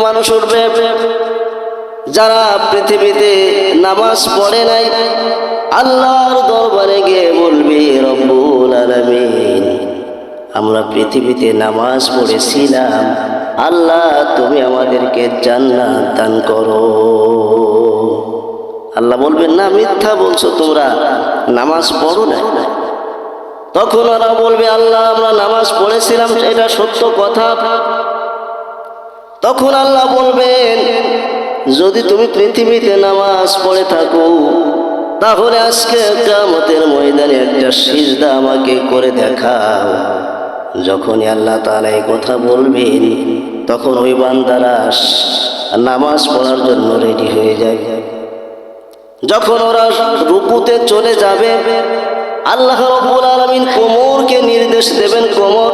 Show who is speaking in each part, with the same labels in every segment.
Speaker 1: মানুষ উঠবে যারা পৃথিবীতে নামাজ পড়ে নাই, আল্লাহর দরবারে গিয়ে বলবে, রব্বুল আলামিন, আমরা পৃথিবীতে নামাজ পড়েছিলাম, আল্লাহ তুমি আমাদেরকে জান্নাত দান করো। আল্লাহ বলবেন, না, মিথ্যা বলছো, তোমরা নামাজ পড়ো না। তখন ওরা বলবে, আল্লাহ আমরা নামাজ পড়েছিলাম, এটা সত্য কথা। তখন আল্লাহ বলবেন, যদি তুমি পৃথিবীতে নামাজ পড়ে থাকো, তাহলে আজকে কিয়ামতের ময়দানে একটা সিজদা আমাকে করে দেখাও। যখনই আল্লাহ তাআলা এই কথা বলবেন, তখন ওই বান্দারা নামাজ পড়ার জন্য রেডি হয়ে যায়। যখন ওরা রুকুতে চলে যাবে, আল্লাহ রাব্বুল আলামিন কোমরকে নির্দেশ দেবেন, কোমর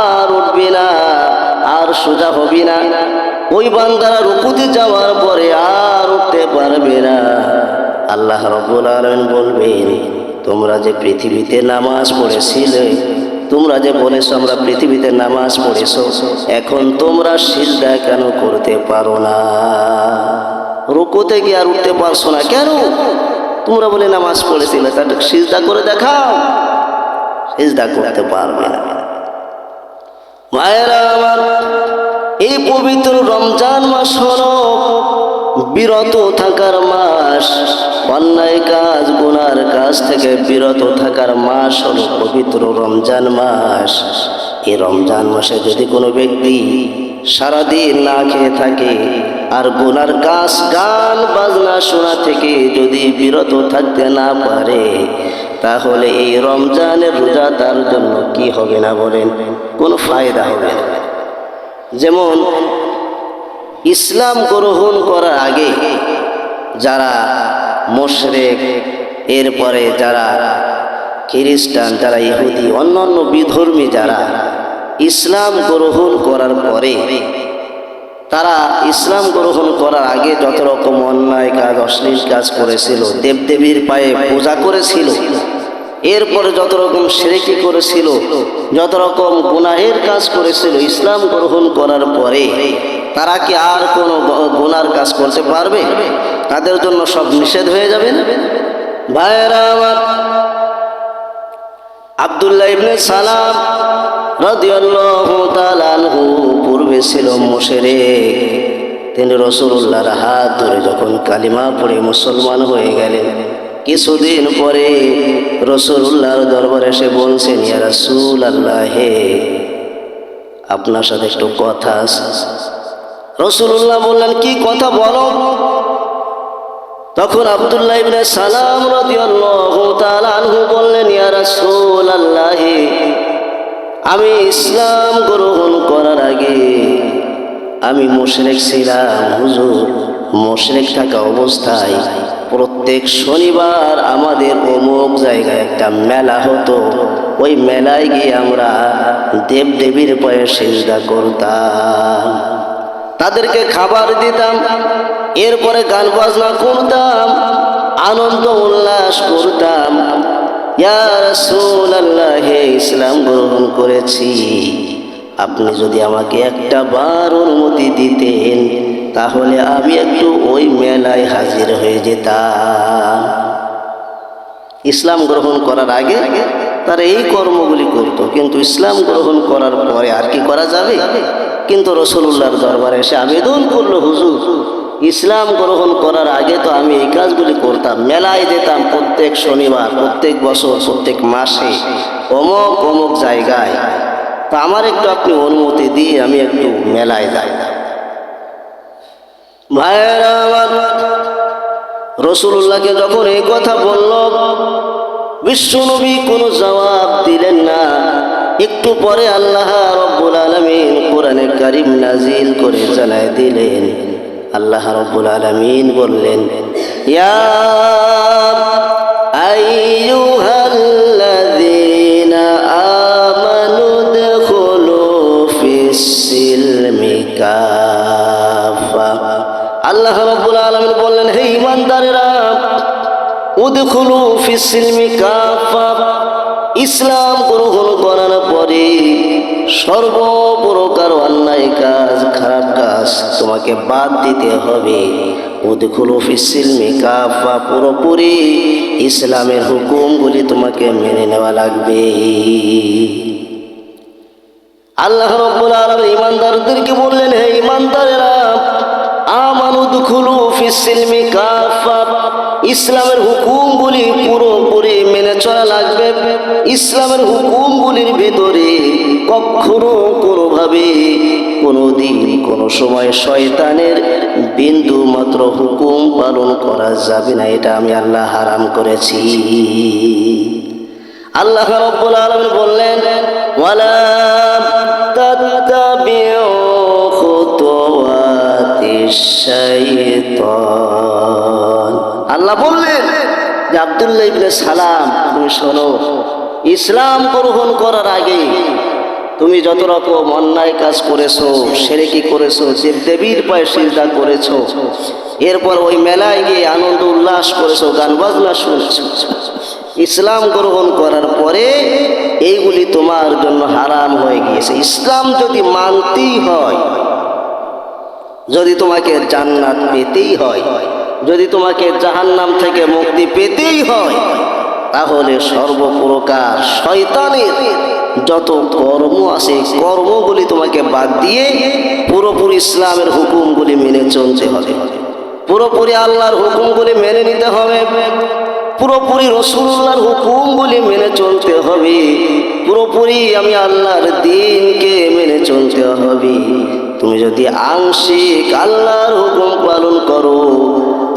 Speaker 1: আর উঠবে না, আর সোজা হবে না। ওই বান্দারা রুকুতে যাওয়ার পরে আর উঠতে পারবে না। আল্লাহ রাব্বুল আলামিন বলবেন, তোমরা যে পৃথিবীতে নামাজ পড়েছিলে, তোমরা যে বলেছো আমরা পৃথিবীতে নামাজ পড়েছো, এখন তোমরা সিজদা কেন করতে পারো না? রুকুতে গিয়ে আর উঠতে পারছো না কেন? তোমরা বলে নামাজ পড়েছিলে, তাহলে সিজদা করে দেখাও। সিজদা করতে পারবে না। মায়েরা আমার, এই পবিত্র রমজান মাস হলো বিরত থাকার মাস, অন্যায় কাজ গুনার কাজ থেকে বিরত থাকার মাস হলো পবিত্র রমজান মাস। এই রমজান মাসে যদি কোনো ব্যক্তি সারাদিন না খেয়ে থাকে আর গুনার কাজ, গান বাজনা শোনা থেকে যদি বিরত থাকতে না পারে, তাহলে এই রমজানের রোজা তার জন্য কি হবে না বলেন? কোনো ফায়দা হবে না। যেমন ইসলাম গ্রহণ করার আগে যারা মুশরিক, এরপরে যারা খ্রিস্টান, যারা ইহুদি, অন্যান্য বিধর্মী যারা ইসলাম গ্রহণ করার পরে, তারা ইসলাম গ্রহণ করার আগে যত রকম অন্যায় কাজ, অশ্লীল কাজ করেছিল, দেবদেবীর পায়ে পূজা করেছিল, এরপরে যত রকম শিরকি করেছিল, যত রকম গুনাহের কাজ করেছিল, ইসলাম গ্রহণ করার পরে তারা কি আর কোনো গুনার কাজ করতে পারবে? তাদের জন্য সব নিষেধ হয়ে যাবে না? ভাইরা আমার, আব্দুল্লাহ ইবনে সালাম রাদিয়াল্লাহু তাআলা আনহু পূর্বে ছিল মুশরিক। তিনি রাসূলুল্লাহর হাত ধরে যখন কালিমা পড়ে মুসলমান হয়ে গেলেন, কিছুদিন পরে রাসূলুল্লাহর দরবারে এসে বলছেন, ইয়া রাসূলুল্লাহ, আপনার সাথে একটু কথা আছে। রাসূলুল্লাহ বললেন, কি কথা বলো? তখন আব্দুল্লাহ ইবনে সালাম রাদিয়াল্লাহু তাআলা আনহু বললেন, ইয়া রাসূলুল্লাহ, আমি ইসলাম গ্রহণ করার আগে আমি মুশরিক ছিলাম। হুজুর, মুশরিক থাকা অবস্থায় প্রত্যেক শনিবার আমাদের অমুক জায়গায় একটা মেলা হতো, ওই মেলায় গিয়ে আমরা দেবদেবীর পায়ে সিজদা করতাম, তাদেরকে খাবার দিতাম, এরপরে গান বাজনা করতাম, আনন্দ উল্লাস করতাম। ইয়া রাসূলুল্লাহ, ইসলাম গ্রহণ করেছি, আপনি যদি আমাকে একটা বার অনুমতি দিতেন, তাহলে আমি একটু ওই মেলায় হাজির হয়ে যেতাম। ইসলাম গ্রহণ করার আগে তারা এই কর্মগুলি করত, কিন্তু ইসলাম গ্রহণ করার পরে আর কি করা যাবে? কিন্তু রাসূলুল্লাহর দরবারে এসে আবেদন করলো, হুজুর, ইসলাম গ্রহণ করার আগে তো আমি এই কাজগুলি করতাম, মেলায় যেতাম প্রত্যেক শনিবার, প্রত্যেক বছর, প্রত্যেক মাসে, অমুক অমুক জায়গায়, তা আমার একটু আপনি অনুমতি দিয়ে আমি একটু মেলায় যাই। ভাইয়েরা আমার, রাসূলুল্লাহকে যখন এই কথা বলল, বিশ্বনবী কোনো জবাব দিলেন না। একটু পরে আল্লাহ রাব্বুল আলামিন কোরআনে কারীম নাজিল করে জানায় দিলেন। আল্লাহ রাব্বুল আলামিন বললেন, ইয়া আইয়ুহাল্লাযীনা আমানু দুখুলু ফিস-সিলমি কাফা। আল্লাহ রাব্বুল আলামিন বললেন, হে ঈমানদারেরা, উদখুলু ফিস-সিলমি কাফা, ইসলাম গ্রহণ করার পরে সর্বপ্রকার অন্যায় অন্যায় কাজ, খারাপ কাজ তোমাকে বাদ দিতে হবে। উদখুলু ফিস-সিলমি কাফা, পুরোপুরি ইসলামের হুকুমগুলি তোমাকে মেনে নেওয়া লাগবে। আল্লাহ রাব্বুল আলামিন ঈমানদারদেরকে বললেন, হে ঈমানদারেরা, আমানু দুখুলু ফিস-সিলমি কাফা, ইসলামের হুকুমগুলি পুরোপুরি মেনে চলা লাগবে। ইসলামের হুকুমগুলির ভিতরে কখনো কোনোভাবে কোনোদিন কোনো সময় শয়তানের বিন্দু মাত্র হুকুম পালন করা যাবে না। এটা আমি আল্লাহ হারাম করেছি। আল্লাহ রাব্বুল আলামিন বললেন, ওয়ালা তাত্তাবিউ খুতুওয়াতিশ শাইতান। আল্লাহ বললেন যে আব্দুল্লাহ ইবনে সালাম, তুমি শোনো, ইসলাম গ্রহণ করার আগে তুমি যত রকম অন্যায় কাজ করেছো, শিরকি করেছো, দেবদেবীর পায়ে সিজদা করেছো, এরপর ওই মেলায় গিয়ে আনন্দ উল্লাস করেছো, গান বাজনা শুনেছো, ইসলাম গ্রহণ করার পরে এইগুলি তোমার জন্য হারাম হয়ে গিয়েছে। ইসলাম যদি মানতেই হয়, যদি তোমাকে জান্নাত পেতেই হয়, যদি তোমাকে জাহান্নাম থেকে মুক্তি পেতেই হয়, তাহলে সর্বপ্রকার শয়তানের যত কর্ম আছে কর্মগুলি তোমাকে বাদ দিয়ে পুরোপুরি ইসলামের হুকুমগুলি মেনে চলতে হবে। পুরোপুরি আল্লাহর হুকুমগুলি মেনে নিতে হবে। পুরোপুরি রাসূলুল্লাহর হুকুমগুলি মেনে চলতে হবে। পুরোপুরি আমি আল্লাহর দ্বীনকে মেনে চলতে হবে। তুমি যদি আংশিক আল্লাহর হুকুম পালন করো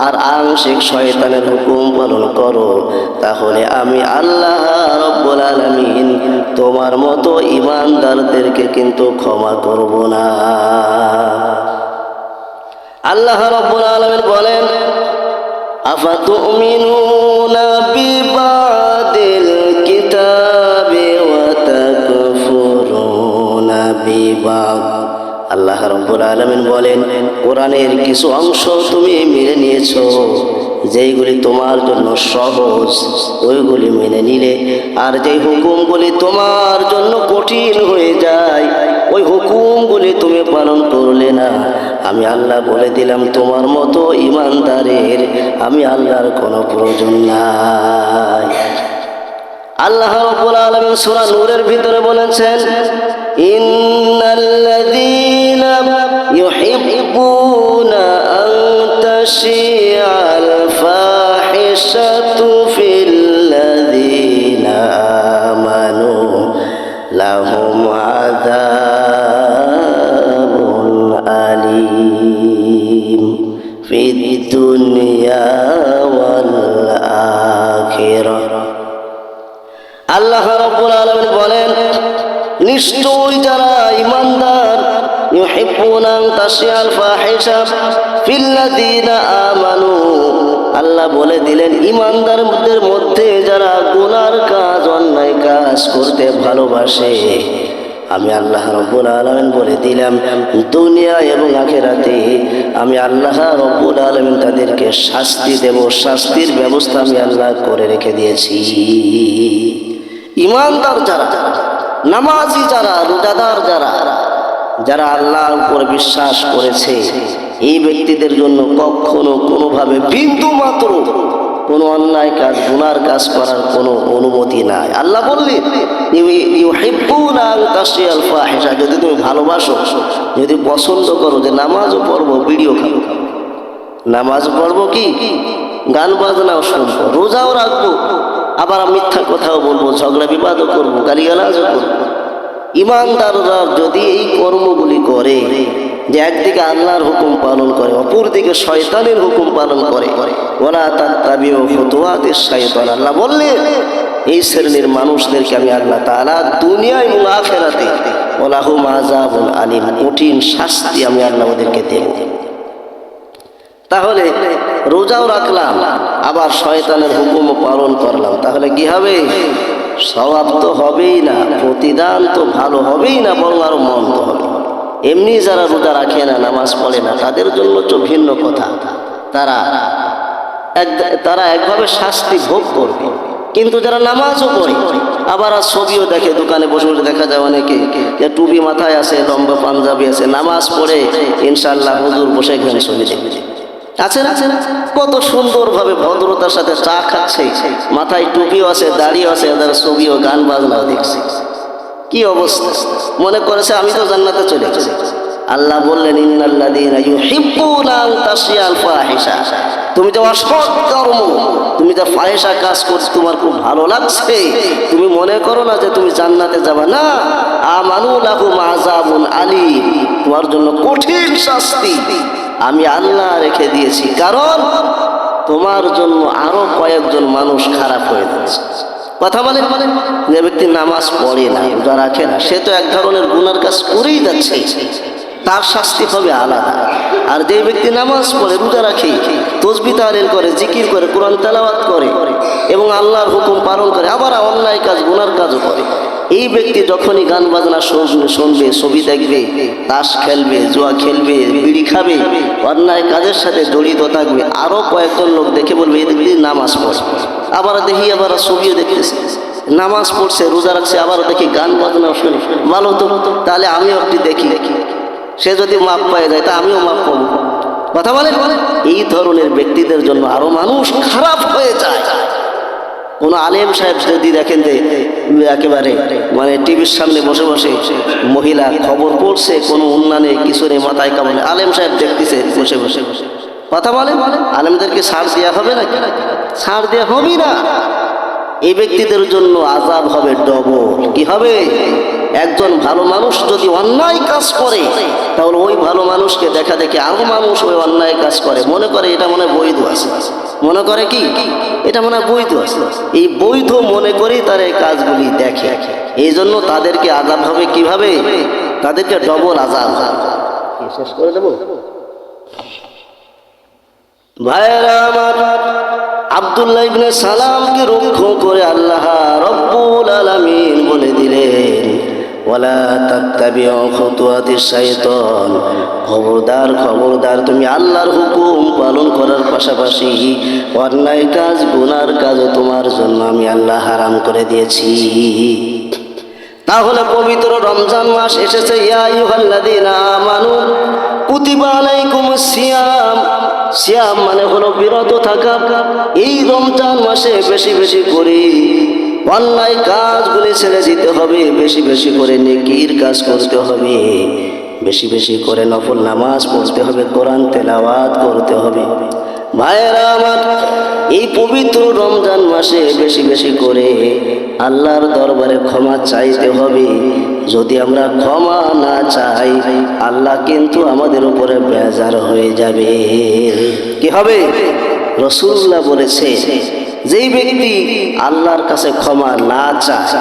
Speaker 1: আর আংশিক শয়তানের হুকুম পালন করো, তাহলে আমি আল্লাহ রাব্বুল আলামিন তোমার মতো ঈমানদারদেরকে কিন্তু ক্ষমা করব না। আল্লাহ রাব্বুল আলামিন বলেন, আফাতুমিনুনা বিবাদিল কিতাবি ওয়া তাকফুরুনা বিবাদ। আল্লাহ রাব্বুল আলামিন বলেন, কোরআনের কিছু অংশ তুমি মেনে নিয়েছো, যেইগুলি তোমার জন্য সহজ ওইগুলি মেনে নিলে, আর যেই হুকুমগুলি তোমার জন্য কঠিন হয়ে যায় ওই হুকুমগুলি তুমি পালন করলে না। আমি আল্লাহ বলে দিলাম, তোমার মতো ঈমানদারের আমি আল্লাহর কোনো প্রয়োজন নাই। আল্লাহ রাব্বুল আলামিন সূরা নূরের ভিতরে বলেছেন, ইন্নাল্লাযীনা ইউহিব্বুনা আন তাশিআল ফাহিশাতু ফিল্লাযীনা আমানু লাহুম আযাবুন আলীম ফিদ দুনিয়া ওয়াল আখিরাহ। আল্লাহ রাব্বুল আলামিন বলেন, নিশ্চয় যারা ঈমানদার, ইউহিব্বুনা আন তাশিআল ফাহিশা ফিল্লাযীনা আমানু, আল্লাহ বলে দিলেন ঈমানদারদের মধ্যে যারা গুনার কাজ, অন্যায় কাজ করতে ভালোবাসে, আমি আল্লাহ রাব্বুল আলামিন বলে দিলাম দুনিয়া এবং আখিরাতে আমি আল্লাহ রাব্বুল আলামিন তাদেরকে শাস্তি দেব। শাস্তির ব্যবস্থা আমি আল্লাহ করে রেখে দিয়েছি। ঈমানদার যারা, নামাজি যারা, রোজাদার যারা, যারা আল্লাহর উপর বিশ্বাস করেছে, এই ব্যক্তিদের জন্য কখনো কোনোভাবে বিন্দু মাত্র কোনো অন্যায় কাজ, গুনার কাজ করার কোনো অনুমতি নাই। আল্লাহ বললেন, ইউহিব্বুনা আন তাশিআল ফাহিশা, যদি তুমি ভালোবাসো, যদি পছন্দ করো যে নামাজও পড়বো, ভিডিও খাবো, নামাজ পড়বো কি গান বাজনাও শুনবো, রোজাও রাখবো, আবার মিথ্যা কথাও বলবো, ঝগড়া বিবাদও করবো, গালিগালাজও করবো, ঈমানদাররা যদি এই কর্মগুলি করে, যে একদিকে আল্লাহর হুকুম পালন করে, অপর দিকে শয়তানের হুকুম পালন করে, ওয়ালা তাত্তাবিউ খুতুওয়াতিশ শাইতান, আল্লাহ বললেন এই শ্রেণীর মানুষদেরকে আমি আল্লাহ তাআলা দুনিয়া এবং আখিরাতে ওয়ালাহুম আযাবুন আলীম, কঠিন শাস্তি আমি আল্লাহ ওদেরকে দেব। তাহলে রোজাও রাখলাম, আবার শয়তানের হুকুমও পালন করলাম, তাহলে কি হবে? সওয়াব তো হবেই না, প্রতিদান তো ভালো হবেই না, বরং আরো মন্দ হবে। এমনি যারা রোজা রাখে না, নামাজ পড়ে না, তাদের জন্য তো ভিন্ন কথা, তারা একভাবে শাস্তি ভোগ করবে। কিন্তু যারা নামাজও পড়ে আবার আর ছবিও দেখে, দোকানে বসে বসে দেখা যায় অনেকে যে টুপি মাথায় আছে, লম্বা পাঞ্জাবি আছে, নামাজ পড়ে ইনশাআল্লাহ হুজুর বসে গেলেন ছবি দেখবে। আছে না? কত সুন্দরভাবে ভদ্রতার সাথে চা খাচ্ছে, মাথায় টুপিও আছে, দাড়িও আছে, এদের ছবিও গান বাজনাও দেখছে। কি অবস্থা! মনে করেছে আমি তো জান্নাতে চলে গেছি। আল্লাহ বললেন ইন্নাল্লাযীনা ইউহিব্বুনা আন তাশিয়াল ফাহিশা, তুমি যে অসৎ কর্ম, তুমি যে ফাহিশা কাজ করছো তোমার খুব ভালো লাগছে, তুমি মনে করো না যে তুমি জান্নাতে যাবে না। আমানু লাহুম আযাবুন আলীম, তোমার জন্য কঠিন শাস্তি আমি আল্লাহ রেখে দিয়েছি, কারণ তোমার জন্য আরো কয়েকজন মানুষ খারাপ হয়ে যাচ্ছে। কথা বলে যে ব্যক্তি নামাজ পড়ে না, রোজা রাখে না, সে তো এক ধরনের গুনার কাজ করেই যাচ্ছে, তার শাস্তি হবে আলাদা। আর যে ব্যক্তি নামাজ পড়ে, রোজা রাখে, তাসবিহ তাহলিল করে, জিকির করে, কোরআন তেলাওয়াত করে এবং আল্লাহর হুকুম পালন করে, আবার অন্যায় কাজ গুনার কাজও করে, এই ব্যক্তি যখনই গান বাজনা শুনবে, ছবি দেখবে, তাস খেলবে, জুয়া খেলবে, বিড়ি খাবে, অন্যায় কাজের সাথে জড়িত থাকবে, আরো কয়েকজন লোক দেখে বলবে এই ব্যক্তি নামাজ পড়ে। আবার দেখি আবার ছবিও দেখতেছে, নামাজ পড়ছে, রোজা রাখছে, আবার দেখি গান বাজনা শুনে, ভালো তো, তাহলে আমিও একটি দেখি, সে যদি মাপ পায় যায় তা আমিও মাপ পাবো। কথা বলে এই ধরনের ব্যক্তিদের জন্য আরো মানুষ খারাপ হয়ে যায়। কোন আলেম সাহেব যদি দেখেন যে একেবারে মানে টিভির সামনে বসে বসে মহিলা খবর পড়ছে, কোনো উন্নয়নে কিছু নেই, মাথায় কামড়ে, আলেম সাহেব দেখতেছে বসে বসে বসে, কথা বলে আলেমদেরকে ছাড় দেওয়া হবে না? ছাড় দেওয়া হবে না। এই ব্যক্তিদের জন্য আযাব হবে ডবল। কি হবে? একজন ভালো মানুষ যদি অন্যায় কাজ করে, তাহলে ওই ভালো মানুষকে দেখা দেখে আরো মানুষ ওই অন্যায় কাজ করে, মনে করে এটা মনে হয় বৈধ আছে, মনে করে কি এটা মনে হয় বৈধ আছে, এই বৈধ মনে করেই তারা এই কাজগুলি দেখে। এই জন্য তাদেরকে আযাব হবে কিভাবে? তাদেরকে ডবল আযাব। শেষ করে দেব ভাইরা আমার। আব্দুল্লাহ ইবনে সালামকে রক্ষা করে আল্লাহ রব্বুল আলামিন বলে দিলেন ওয়ালা তাত্তাবিউ খুতুওয়াতিশ শাইতান, খবরদার খবরদার তুমি আল্লাহর হুকুম পালন করার পাশাপাশি অন্যায় কাজ গুনার কাজও তোমার জন্য আমি আল্লাহ হারাম করে দিয়েছি। তাহলে পবিত্র রমজান মাস এসেছে, ইয়া আইয়ুহাল্লাযীনা আমানু কুতিবা আলাইকুমুস সিয়াম, সিয়াম মানে হলো বিরত থাকা। এই রমজান মাসে বেশি বেশি করে অন্যায় কাজগুলি ছেড়ে দিতে হবে, বেশি বেশি করে নেকির কাজ করতে হবে, বেশি বেশি করে নফল নামাজ পড়তে হবে, কোরআন তেলাওয়াত করতে হবে। ভাইয়েরা আমার, এই পবিত্র রমজান মাসে বেশি বেশি করে আল্লাহর দরবারে ক্ষমা চাইতে হবে। যদি আমরা ক্ষমা না চাই, আল্লাহ কিন্তু আমাদের উপরে বেজার হয়ে যাবে। কি হবে? রাসূলুল্লাহ বলেছে, যেই ব্যক্তি আল্লাহর কাছে ক্ষমা না চায়,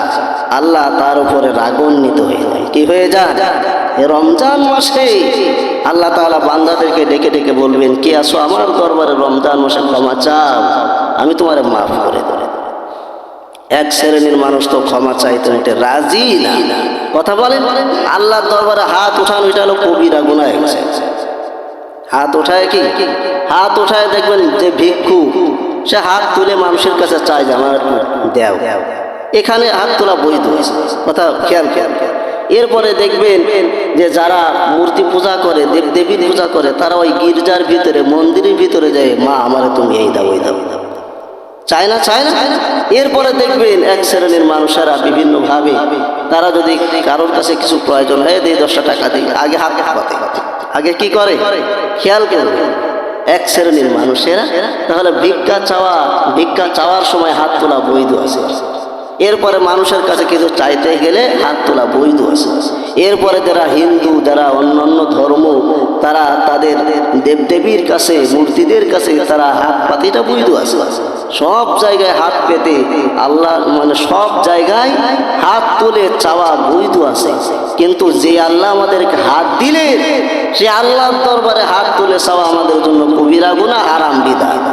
Speaker 1: আল্লাহ তার উপরে রাগান্বিত হয়ে যায়। কি হয়ে যায়? রমজান মাসে আল্লাহ তাআলা বান্দাদেরকে ডেকে ডেকে বলবেন, কে আসো আমার দরবারে রমজান মাসে ক্ষমা চাও, আমি তোমারে মাফ করে দেব। এক শ্রেণীর মানুষ তো ক্ষমা চাইতে নিতে রাজি না। কথা বলেন, আল্লাহর দরবারে হাত উঠানো এটা হলো কবিরা গুনাহ হয়ে গেছে। হাত উঠায় কি? হাত উঠায় দেখবেন যে ভিক্ষু, সে হাত তুলে মানুষের কাছে চায় যে আমার দেও, এখানে হাত তোলা বৈধ। কথা খেয়াল খেয়াল। এরপরে দেখবেন যে যারা মূর্তি পূজা করে, দেবদেবীর পূজা করে, তারা ওই গির্জার ভিতরে, মন্দিরের ভিতরে যায়, মা আমারে তুমি এই দাও ওই দাও, চায় না, চায় না। এরপরে দেখবেন এক শ্রেণীর মানুষেরা বিভিন্ন ভাবে, তারা যদি কারোর কাছে কিছু প্রয়োজন হয়, দেয় 10 টাকা দিই, আগে হাত পাতে, আগে কি করে খেয়াল করবে এক শ্রেণীর মানুষেরা। তাহলে ভিক্ষা চাওয়ার সময় হাত তোলা বৈধ আছে। এরপরে মানুষের কাছে কিছু চাইতে গেলে হাত তোলা বৈধ আছে। এরপরে যারা হিন্দু, যারা অন্যান্য ধর্ম, তারা তাদের দেবদেবীর কাছে, মূর্তিদের কাছে তারা হাত পাতে, এটা বৈধ আছে। সব জায়গায় হাত পেতে আল্লাহ মানে সব জায়গায় হাত তুলে চাওয়া বৈধ আছে। কিন্তু যে আল্লাহ আমাদেরকে হাত দিলেন, সে আল্লাহর দরবারে হাত তুলে চাওয়া আমাদের জন্য কবিরা গুনাহ, হারাম বিদআত।